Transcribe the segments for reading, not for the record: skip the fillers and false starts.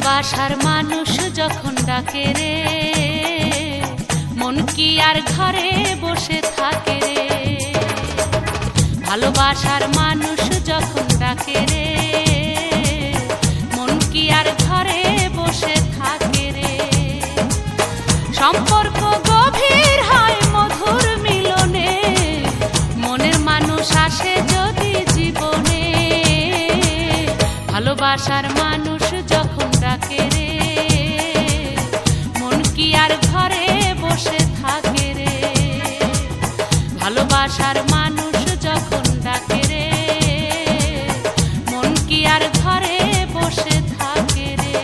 ভালোবাসার মানুষ যখন ডাকে রে, মন কি আর ঘরে বসে থাকে রে। ভালোবাসার মানুষ যখন ডাকে রে, মন কি আর ঘরে বসে থাকে রে। সম্পর্ক গভীর হয় মধুর মিলনে, মনের মানুষ আসে যদি জীবনে। ভালোবাসার মানুষ যখন ডাকে রে, মন কি আর ঘরে বসে থাকে রে। ভালোবাসার মানুষ যখন ডাকে রে, মন কি আর ঘরে বসে থাকে রে।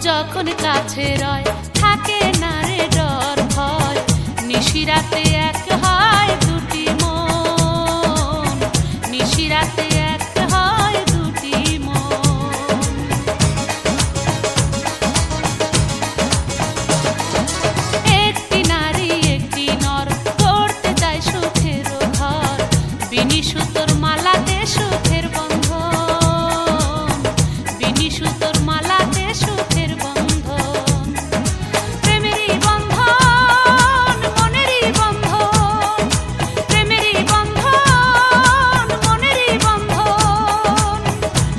যখন কাছে রয় থাকে না রে ডর ভয়, নিশিরাতে এক হয় দুটি মন, নিশিরাতে এক হয় দুটি মন। একটি নারী একটি নর করতে চায় সুখের ঘর, বিনি সুতোর মালাতে সুখের বন্ধন, বিনি সুতোর মালাতে সুখের বন্ধন।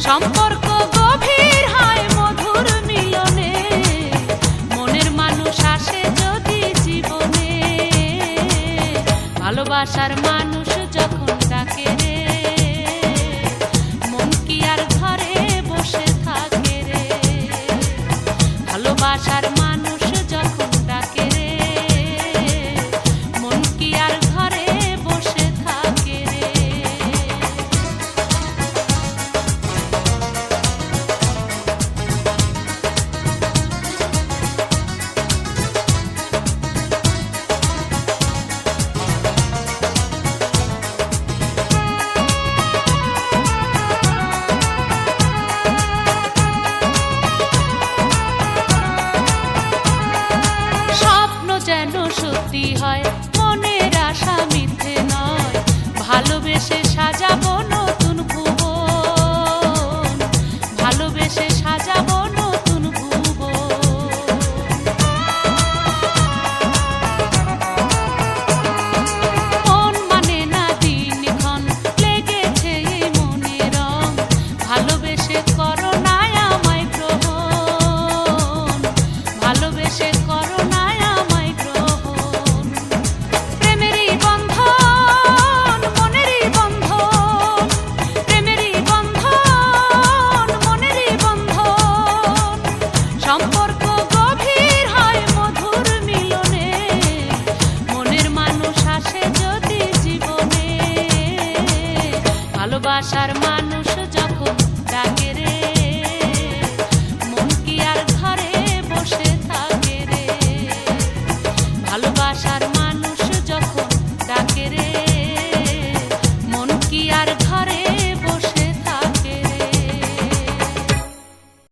সম্পর্ক গভীর হয় মধুর মিলনে, মনের মানুষ আসে যদি জীবনে। ভালোবাসার মানুষ যখন ডাকে রে, মন কি আর ঘরে বসে থাকে রে। ভালোবাসার মানুষ যখন ডাকে রে, মন কি আর ঘরে বসে থাকে রে। যেন সত্যি হয় মনের আশা মিথ্যে নয়, ভালোবেসে সাজাবো নতুন ভুবন, ভালোবেসে সাজাবো নতুন ভুবন। মন মানে না দিনক্ষণ লেগেছে এই মনে রং, ভালোবেসে করো না আমায় গ্রহণ, ভালোবেসে করো না ভালোবাসার মানুষ